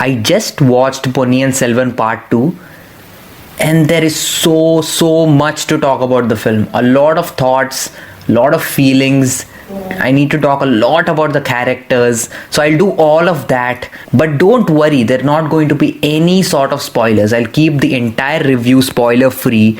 I just watched Ponniyin Selvan Part 2, and there is so much to talk about the film. A lot of thoughts, a lot of feelings. I need to talk a lot about the characters, so I'll do all of that. But don't worry, there are not going to be any sort of spoilers. I'll keep the entire review spoiler free.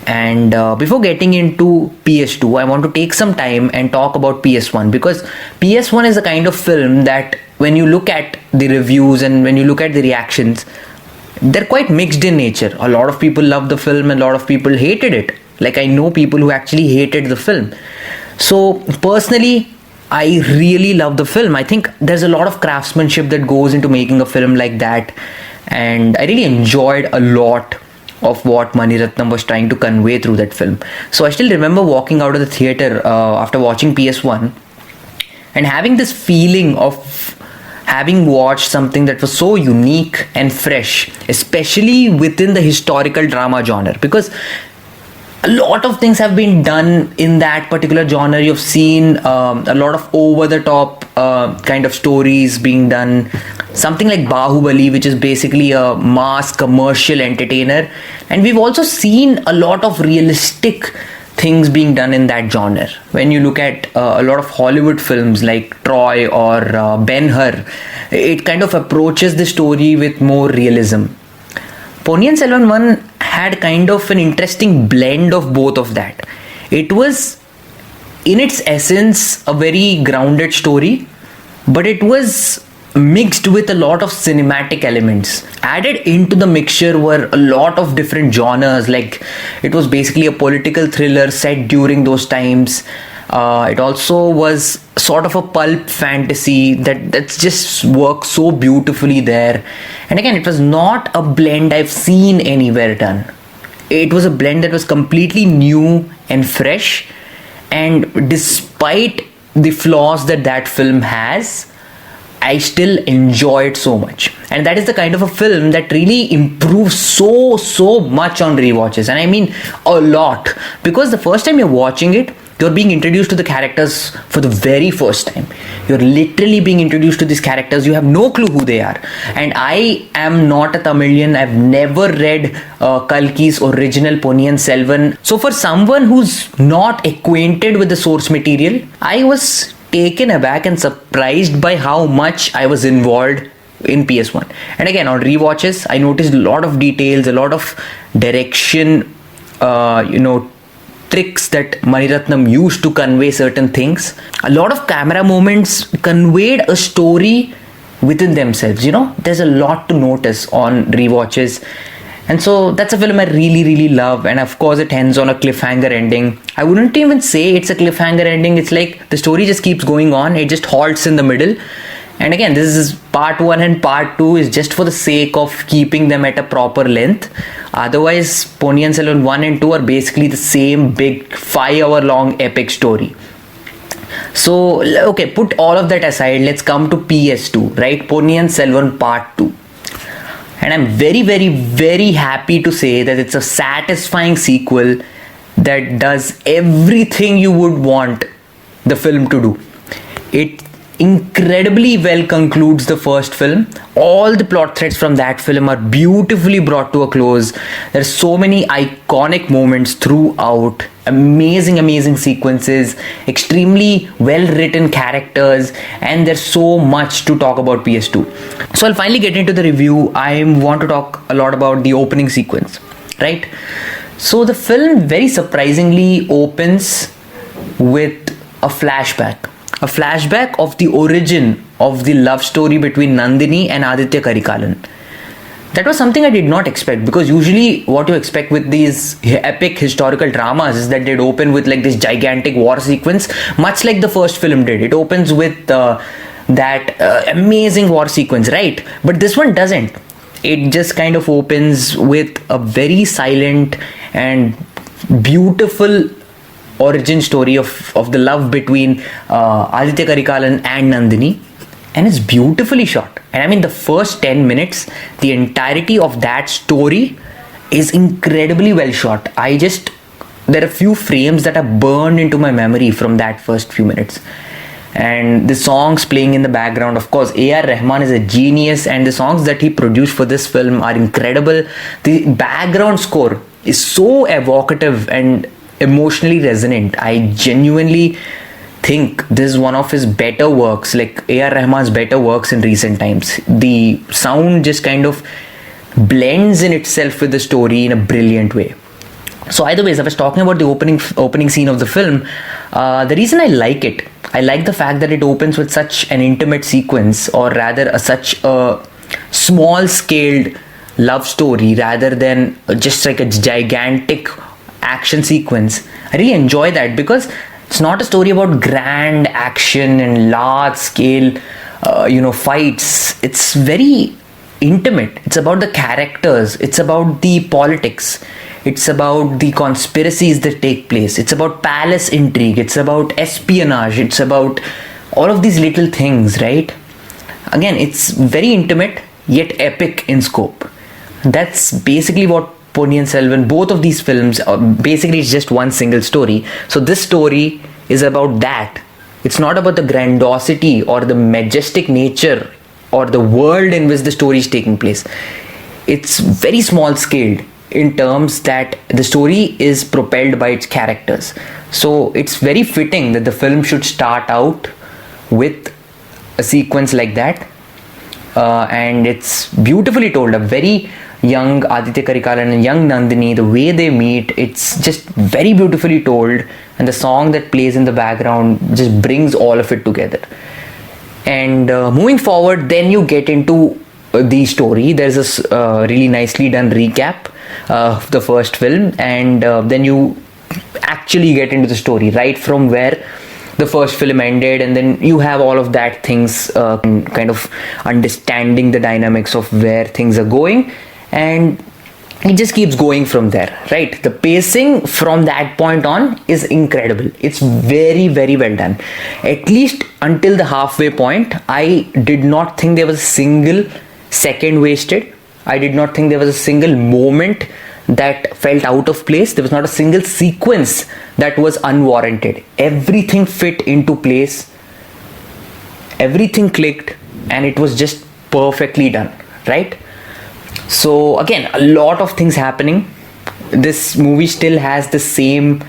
And before getting into PS2, I want to take some time and talk about PS1, because PS1 is a kind of film that when you look at the reviews and when you look at the reactions, they're quite mixed in nature. A lot of people love the film and a lot of people hated it. Like, I know people who actually hated the film. So personally, I really love the film. I think there's a lot of craftsmanship that goes into making a film like that, and I really enjoyed a lot of what Mani Ratnam was trying to convey through that film. So I still remember walking out of the theater after watching PS1 and having this feeling of having watched something that was so unique and fresh, especially within the historical drama genre, because a lot of things have been done in that particular genre. You've seen a lot of over-the-top kind of stories being done. Something like Bahubali, which is basically a mass commercial entertainer. And we've also seen a lot of realistic things being done in that genre. When you look at a lot of Hollywood films like Troy or Ben-Hur, it kind of approaches the story with more realism. Ponniyin Selvan 1 had kind of an interesting blend of both of that. It was, in its essence, a very grounded story, but it was mixed with a lot of cinematic elements. Added into the mixture were a lot of different genres, like it was basically a political thriller set during those times. It also was sort of a pulp fantasy that's just worked so beautifully there. And again, it was not a blend I've seen anywhere done. It was a blend that was completely new and fresh, and despite the flaws that film has, I still enjoy it so much. And that is the kind of a film that really improves so much on rewatches. And I mean a lot, because the first time you're watching it, you're being introduced to the characters for the very first time. You're literally being introduced to these characters. You have no clue who they are. And I am not a Tamilian. I've never read Kalki's original Ponniyin Selvan. So for someone who's not acquainted with the source material, I was taken aback and surprised by how much I was involved in PS1. And again, on rewatches, I noticed a lot of details, a lot of direction, tricks that Mani Ratnam used to convey certain things. A lot of camera moments conveyed a story within themselves. There's a lot to notice on rewatches. And so that's a film I really love. And of course, it ends on a cliffhanger ending. I wouldn't even say it's a cliffhanger ending. It's like the story just keeps going on. It just halts in the middle. And again, this is part 1 and part 2 is just for the sake of keeping them at a proper length. Otherwise, Ponniyin Selvan 1 and 2 are basically the same big 5-hour long epic story. So, okay, put all of that aside. Let's come to PS2, right? Ponniyin Selvan Part 2. And I'm very happy to say that it's a satisfying sequel that does everything you would want the film to do. It incredibly well concludes the first film. All the plot threads from that film are beautifully brought to a close. There's so many iconic moments throughout. Amazing sequences, extremely well written characters, and there's so much to talk about PS2. So I'll finally get into the review. I want to talk a lot about the opening sequence, right? So the film very surprisingly opens with a flashback of the origin of the love story between Nandini and Aditya Karikalan. That was something I did not expect, because usually what you expect with these epic historical dramas is that they'd open with like this gigantic war sequence, much like the first film did. It opens with that amazing war sequence, right? But this one doesn't. It just kind of opens with a very silent and beautiful origin story of the love between Aditya Karikalan and Nandini, and it's beautifully shot. And I mean, the first 10 minutes, the entirety of that story is incredibly well shot. There are a few frames that are burned into my memory from that first few minutes. and the songs playing in the background. Of course, AR Rahman is a genius, and the songs that he produced for this film are incredible. The background score is so evocative and emotionally resonant. I genuinely think this is one of his better works, like AR Rahman's better works in recent times. The sound just kind of blends in itself with the story in a brilliant way. So either ways, I was talking about the opening scene of the film. The reason I like the fact that it opens with such an intimate sequence, or rather such a small scaled love story rather than just like a gigantic action sequence. I really enjoy that because it's not a story about grand action and large scale fights. It's very intimate. It's about the characters, it's about the politics, it's about the conspiracies that take place, it's about palace intrigue, it's about espionage, it's about all of these little things, right? Again, it's very intimate yet epic in scope. That's basically what Ponniyin Selvan, both of these films, basically it's just one single story. So this story is about that. It's not about the grandiosity or the majestic nature or the world in which the story is taking place. It's very small scaled in terms that the story is propelled by its characters. So it's very fitting that the film should start out with a sequence like that, and it's beautifully told. A very young Aditya Karikalan and young Nandini, the way they meet, it's just very beautifully told, and the song that plays in the background just brings all of it together. And moving forward, then you get into the story. There's a really nicely done recap of the first film, and then you actually get into the story right from where the first film ended, and then you have all of that things kind of understanding the dynamics of where things are going, and it just keeps going from there, right? The pacing from that point on is incredible. It's very, very well done. At least until the halfway point, I did not think there was a single second wasted. I did not think there was a single moment that felt out of place. There was not a single sequence that was unwarranted. Everything fit into place, everything clicked, and it was just perfectly done, right? So again, a lot of things happening. This movie still has the same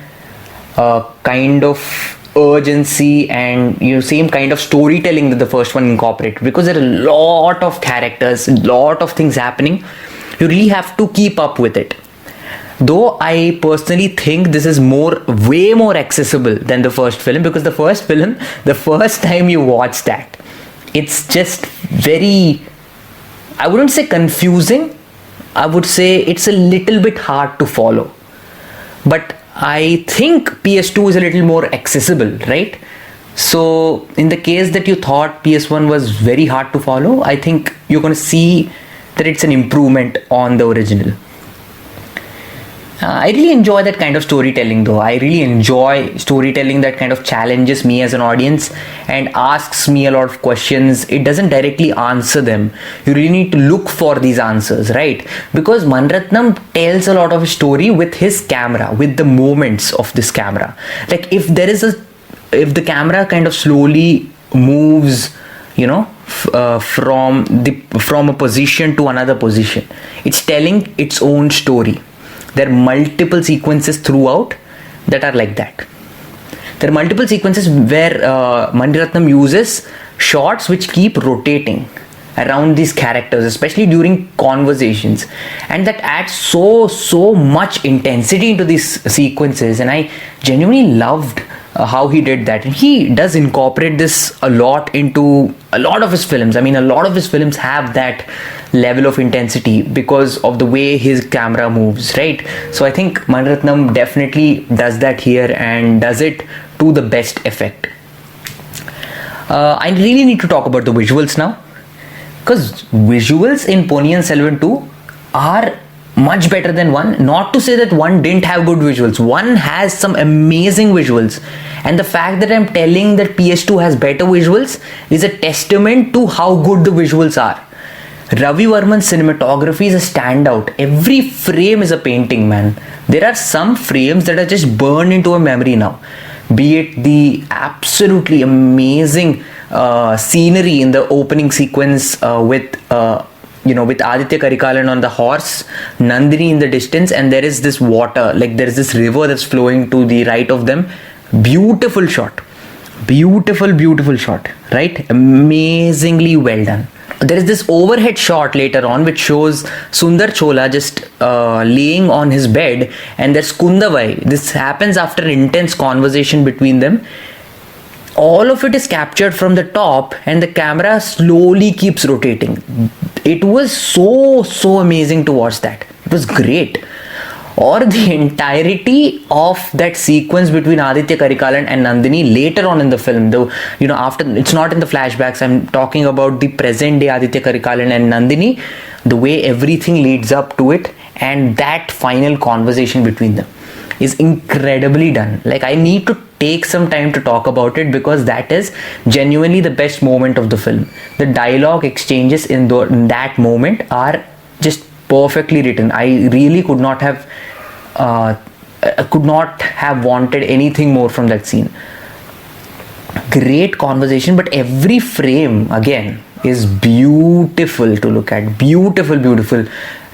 kind of urgency and same kind of storytelling that the first one incorporated, because there are a lot of characters, a lot of things happening. You really have to keep up with it. Though I personally think this is way more accessible than the first film, because the first film, the first time you watch that, it's just very, I wouldn't say confusing, I would say it's a little bit hard to follow. But I think PS2 is a little more accessible, right? So in the case that you thought PS1 was very hard to follow, I think you're going to see that it's an improvement on the original. I really enjoy that kind of storytelling though. I really enjoy storytelling that kind of challenges me as an audience and asks me a lot of questions. It doesn't directly answer them. You really need to look for these answers, right? Because Mani Ratnam tells a lot of his story with his camera, with the movements of this camera. Like if the camera kind of slowly moves, from a position to another position, it's telling its own story. There are multiple sequences throughout that are like that. There are multiple sequences where Mani Ratnam uses shots which keep rotating around these characters, especially during conversations, and that adds so much intensity into these sequences, and I genuinely loved how he did that. And he does incorporate this a lot into a lot of his films. I mean, a lot of his films have that level of intensity because of the way his camera moves, right? So I think Mani Ratnam definitely does that here and does it to the best effect. I really need to talk about the visuals now, because visuals in Ponniyin Selvan 2 are much better than 1. Not to say that 1 didn't have good visuals. 1 has some amazing visuals, and the fact that I'm telling that PS2 has better visuals is a testament to how good the visuals are. Ravi Varman's cinematography is a standout. Every frame is a painting, man. There are some frames that are just burned into a memory now. be it the absolutely amazing scenery in the opening sequence with Aditya Karikalan on the horse, Nandini in the distance, and there is this water, like there is this river that's flowing to the right of them. Beautiful shot. Beautiful shot, right? Amazingly well done. There is this overhead shot later on which shows Sundar Chola just laying on his bed, and there's Kundavai. This happens after an intense conversation between them. All of it is captured from the top, and the camera slowly keeps rotating. It was so amazing to watch that. It was great. Or the entirety of that sequence between Aditya Karikalan and Nandini later on in the film, though, after, it's not in the flashbacks, I'm talking about the present day Aditya Karikalan and Nandini, the way everything leads up to it, and that final conversation between them is incredibly done. Like, I need to take some time to talk about it because that is genuinely the best moment of the film. The dialogue exchanges in that moment are just perfectly written. I really could not have wanted anything more from that scene. Great conversation, but every frame again is beautiful to look at. Beautiful to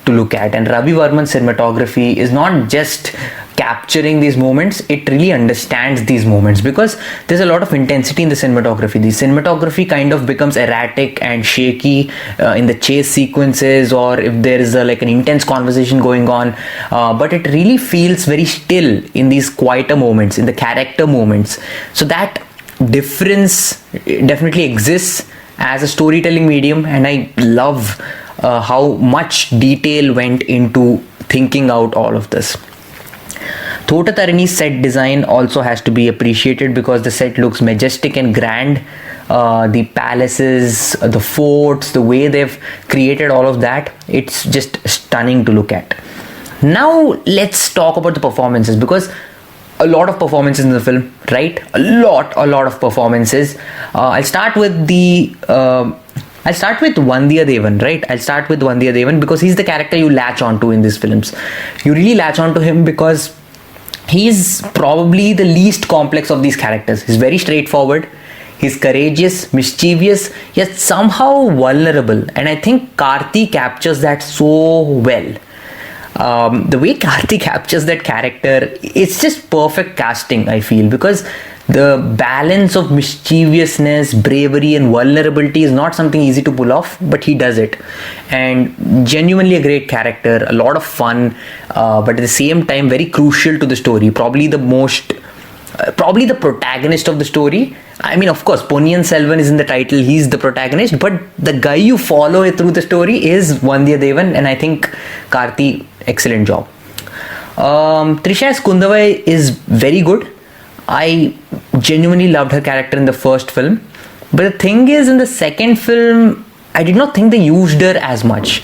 look at. And Ravi Varman's cinematography is not just capturing these moments, it really understands these moments because there's a lot of intensity in the cinematography. The cinematography kind of becomes erratic and shaky in the chase sequences, or if there is an intense conversation going on, but it really feels very still in these quieter moments, in the character moments. So that difference definitely exists as a storytelling medium, and I love how much detail went into thinking out all of this. Thotatarini's set design also has to be appreciated because the set looks majestic and grand. The palaces, the forts, the way they've created all of that, it's just stunning to look at. Now let's talk about the performances, because a lot of performances in the film, right? A lot of performances. I'll start with Vandiya Devan, right? I'll start with Vandiya Devan because he's the character you latch onto in these films. You really latch onto him because he's probably the least complex of these characters. He's very straightforward. He's courageous, mischievous, yet somehow vulnerable. And I think Karthi captures that so well. The way Karthi captures that character, it's just perfect casting, I feel, because the balance of mischievousness, bravery and vulnerability is not something easy to pull off, but he does it. And genuinely a great character, a lot of fun, but at the same time very crucial to the story. Probably the protagonist of the story. I mean, of course, Ponniyin Selvan is in the title, he's the protagonist, but the guy you follow through the story is Vandiya Devan, and I think Karthi, excellent job. Trisha as Kundavai is very good. I genuinely loved her character in the first film, but the thing is, in the second film, I did not think they used her as much.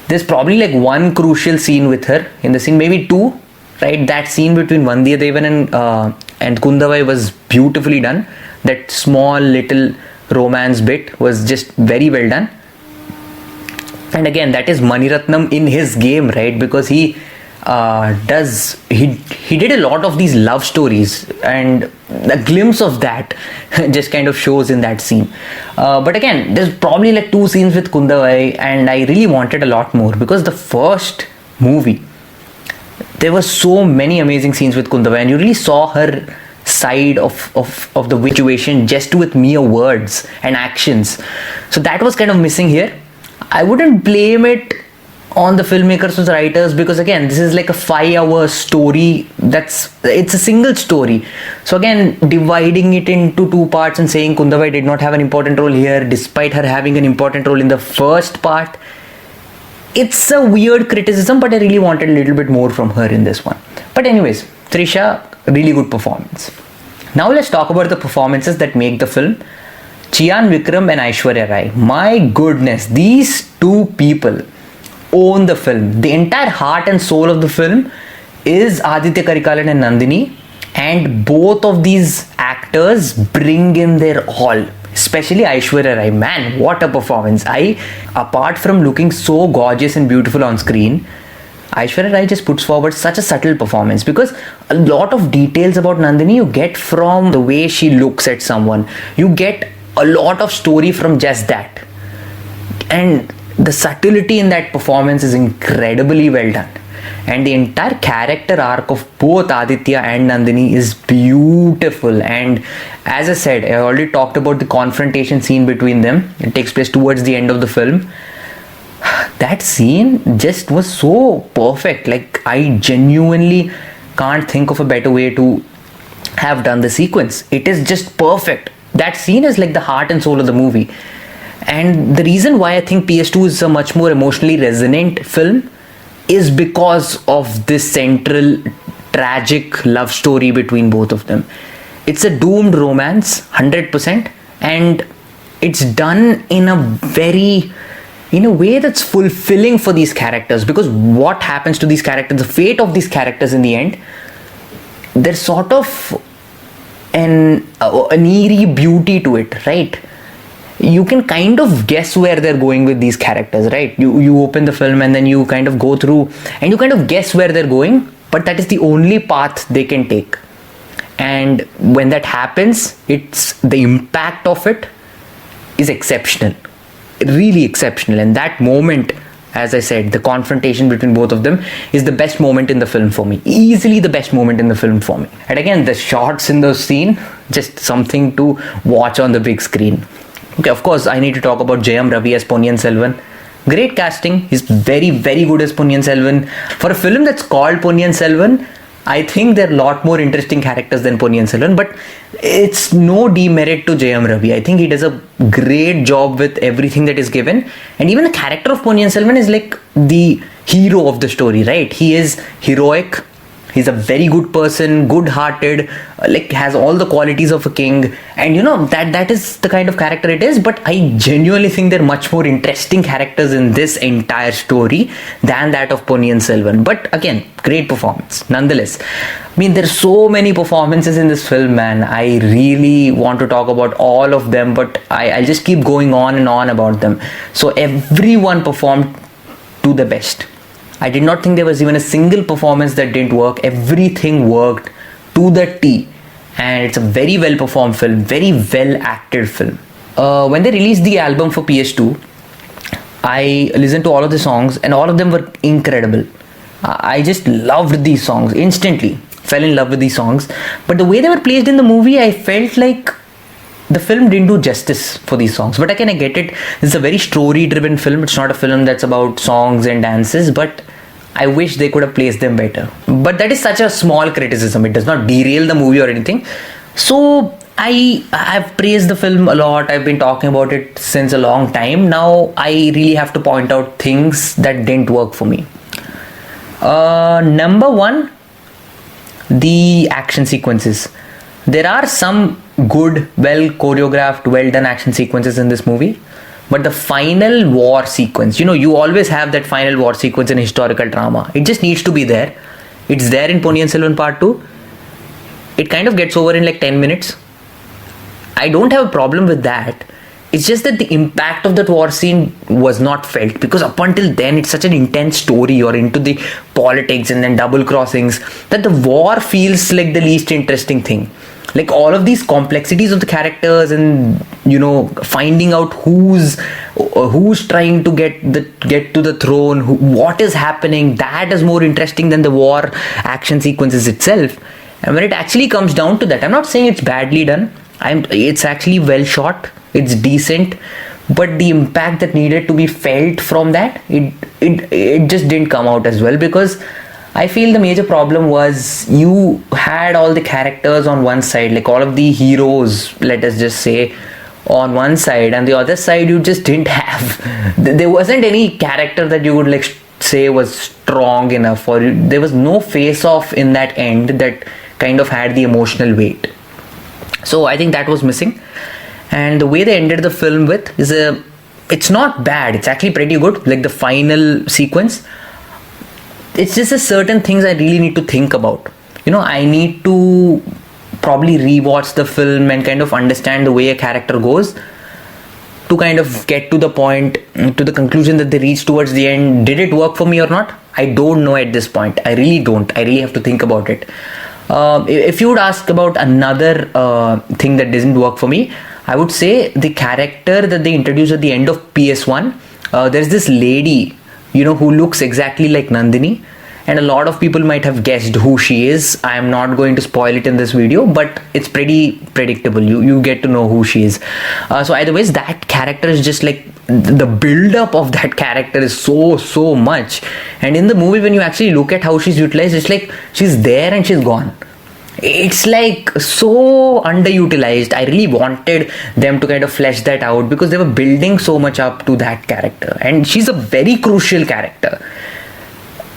There's probably one crucial scene with her in the scene, maybe two, right? That scene between Vandiya Devan and Kundavai was beautifully done. That small little romance bit was just very well done. And again, that is Mani Ratnam in his game, right? Because he did a lot of these love stories, and a glimpse of that just kind of shows in that scene. But again, there's probably two scenes with Kundavai, and I really wanted a lot more because the first movie, there were so many amazing scenes with Kundavai, and you really saw her side of the situation just with mere words and actions. So that was kind of missing here. I wouldn't blame it on the filmmakers or the writers, because again, this is a 5-hour story. It's a single story. So again, dividing it into two parts and saying Kundavai did not have an important role here despite her having an important role in the first part, it's a weird criticism, but I really wanted a little bit more from her in this one. But anyways, Trisha, really good performance. Now let's talk about the performances that make the film. Chyan Vikram and Aishwarya Rai. My goodness, these two people own the film. The entire heart and soul of the film is Aditya Karikalan and Nandini, and both of these actors bring in their all. Especially Aishwarya Rai. Man, what a performance. Apart from looking so gorgeous and beautiful on screen, Aishwarya Rai just puts forward such a subtle performance, because a lot of details about Nandini you get from the way she looks at someone. You get a lot of story from just that. And the subtlety in that performance is incredibly well done. And the entire character arc of both Aditya and Nandini is beautiful. And as I said, I already talked about the confrontation scene between them. It takes place towards the end of the film. That scene just was so perfect. Like, I genuinely can't think of a better way to have done the sequence. It is just perfect. That scene is like the heart and soul of the movie. And the reason why I think PS2 is a much more emotionally resonant film is because of this central tragic love story between both of them. It's a doomed romance, 100%, and it's done in a way that's fulfilling for these characters, because what happens to these characters, the fate of these characters in the end, there's sort of an eerie beauty to it, right? You can kind of guess where they're going with these characters, right? You open the film and then you kind of go through and you kind of guess where they're going, but that is the only path they can take. And when that happens, the impact of it is exceptional, really exceptional. And that moment, as I said, the confrontation between both of them is the best moment in the film for me, easily the best moment in the film for me. And again, the shots in the scene, just something to watch on the big screen. Okay, of course, I need to talk about Jayam Ravi as Ponniyin Selvan. Great casting. He's very, very good as Ponniyin Selvan. For a film that's called Ponniyin Selvan, I think there are a lot more interesting characters than Ponniyin Selvan, but it's no demerit to Jayam Ravi. I think he does a great job with everything that is given. And even the character of Ponniyin Selvan is like the hero of the story, right? He is heroic. He's a very good person, good-hearted, like has all the qualities of a king, and that is the kind of character it is. But I genuinely think there are much more interesting characters in this entire story than that of Ponniyin Selvan. But again, great performance nonetheless. I mean, there's so many performances in this film, man. I really want to talk about all of them, but I'll just keep going on and on about them. So everyone performed to the best. I did not think there was even a single performance that didn't work. Everything worked to the T. And it's a very well performed film, very well acted film. When they released the album for PS2, I listened to all of the songs and all of them were incredible. I just loved these songs instantly. Fell in love with these songs. But the way they were placed in the movie, I felt like the film didn't do justice for these songs. But again, I get it. It's a very story-driven film. It's not a film that's about songs and dances, but I wish they could have placed them better. But that is such a small criticism. It does not derail the movie or anything. So I've praised the film a lot. I've been talking about it since a long time. Now I really have to point out things that didn't work for me. Number one, the action sequences. There are some good, well choreographed, well done action sequences in this movie, but the final war sequence, you always have that final war sequence in historical drama. It just needs to be there. It's there in Ponniyin Selvan Part 2. It kind of gets over in like 10 minutes. I don't have a problem with that. It's just that the impact of that war scene was not felt, because up until then it's such an intense story. You're into the politics and then double crossings, that the war feels like the least interesting thing. Like all of these complexities of the characters and finding out who's trying to get to the throne, what is happening, that is more interesting than the war action sequences itself. And when it actually comes down to that, I'm not saying it's badly done. It's actually well shot. It's decent, but the impact that needed to be felt from that, it just didn't come out as well, because I feel the major problem was you had all the characters on one side, like all of the heroes, let us just say, on one side, and the other side you just didn't have. There wasn't any character that you would like say was strong enough, or there was no face-off in that end that kind of had the emotional weight. So I think that was missing. And the way they ended the film with is it's not bad. It's actually pretty good. Like the final sequence, it's just a certain things I really need to think about. I need to probably rewatch the film and kind of understand the way a character goes. to kind of get to the point, to the conclusion that they reached towards the end. Did it work for me or not? I don't know at this point. I really don't. I really have to think about it. If you would ask about another thing that didn't work for me, I would say the character that they introduced at the end of PS1. There's this lady, who looks exactly like Nandini. And a lot of people might have guessed who she is. I am not going to spoil it in this video, but it's pretty predictable. You get to know who she is. So either ways, that character is just like, the build-up of that character is so much. And in the movie, when you actually look at how she's utilized, it's like she's there and she's gone. It's like so underutilized. I really wanted them to kind of flesh that out, because they were building so much up to that character. And she's a very crucial character.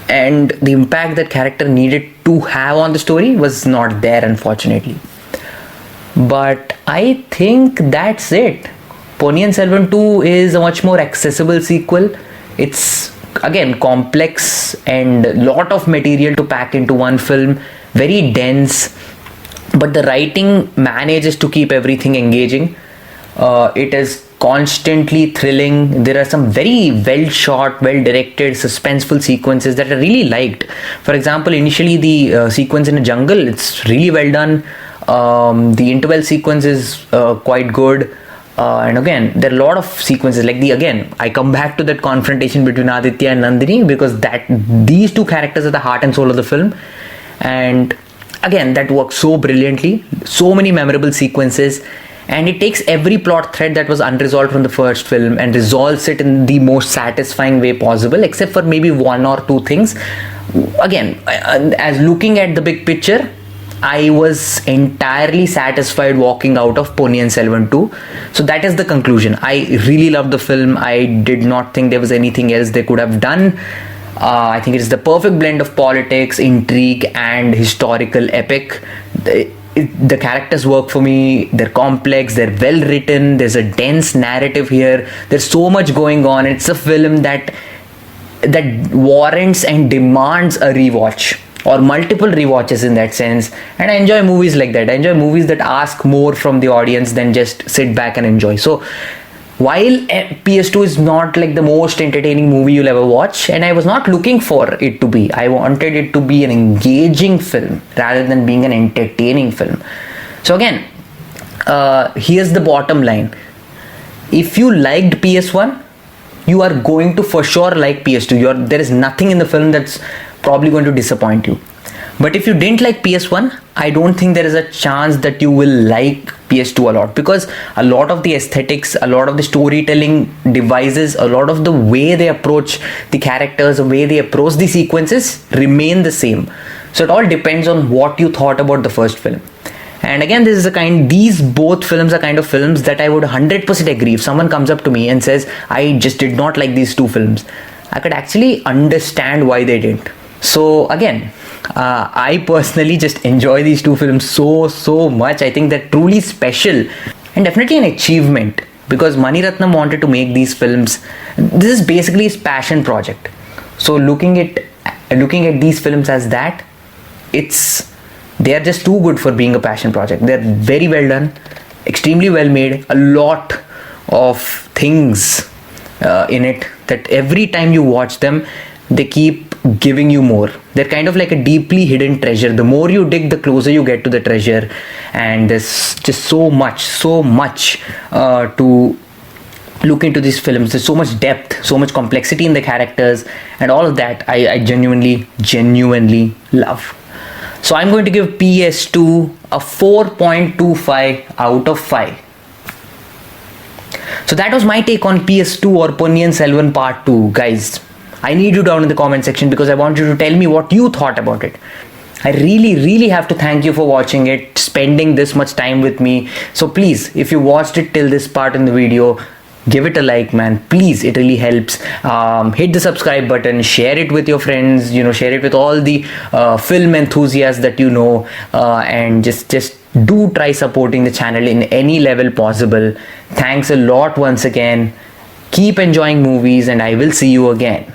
And the impact that character needed to have on the story was not there, unfortunately. But I think that's it. Ponniyin Selvan 2 is a much more accessible sequel. It's again complex and a lot of material to pack into one film, very dense, but the writing manages to keep everything engaging. It is constantly thrilling. There are some very well shot, well directed, suspenseful sequences that I really liked. For example, initially the sequence in a jungle, it's really well done. The interval sequence is quite good. And again, there are a lot of sequences like I come back to that confrontation between Aditya and Nandini, because these two characters are the heart and soul of the film. And again, that works so brilliantly. So many memorable sequences. And it takes every plot thread that was unresolved from the first film and resolves it in the most satisfying way possible, except for maybe one or two things. Again, as looking at the big picture, I was entirely satisfied walking out of Ponniyin Selvan 2. So that is the conclusion. I really loved the film. I did not think there was anything else they could have done. I think it is the perfect blend of politics, intrigue, and historical epic. The characters work for me. They're complex, they're well written, there's a dense narrative here, there's so much going on. It's a film that warrants and demands a rewatch, or multiple rewatches in that sense. And I enjoy movies like that. I enjoy movies that ask more from the audience than just sit back and enjoy. So while PS2 is not like the most entertaining movie you'll ever watch, and I was not looking for it to be, I wanted it to be an engaging film rather than being an entertaining film. So again, here's the bottom line. If you liked PS1, you are going to for sure like PS2. There is nothing in the film that's probably going to disappoint you. But if you didn't like PS1, I don't think there is a chance that you will like PS2 a lot, because a lot of the aesthetics, a lot of the storytelling devices, a lot of the way they approach the characters, the way they approach the sequences remain the same. So it all depends on what you thought about the first film. And again, these both films are kind of films that I would 100% agree. If someone comes up to me and says, I just did not like these two films, I could actually understand why they didn't. So again, I personally just enjoy these two films so much. I think they're truly special and definitely an achievement, because Mani Ratnam wanted to make these films. This is basically his passion project. So looking at these films as that, they are just too good for being a passion project. They're very well done, extremely well made, a lot of things in it that every time you watch them, they keep giving you more. They're kind of like a deeply hidden treasure. The more you dig, the closer you get to the treasure. And there's just so much to look into these films. There's so much depth, so much complexity in the characters, and all of that I genuinely love. So I'm going to give PS2 a 4.25 out of 5. So that was my take on PS2 or Ponniyin Selvan Part 2, guys. I need you down in the comment section, because I want you to tell me what you thought about it. I really have to thank you for watching it, spending this much time with me. So please, if you watched it till this part in the video, give it a like, man. Please, it really helps. Hit the subscribe button, share it with your friends, share it with all the film enthusiasts that you know, and just do try supporting the channel in any level possible. Thanks a lot once again. Keep enjoying movies, and I will see you again.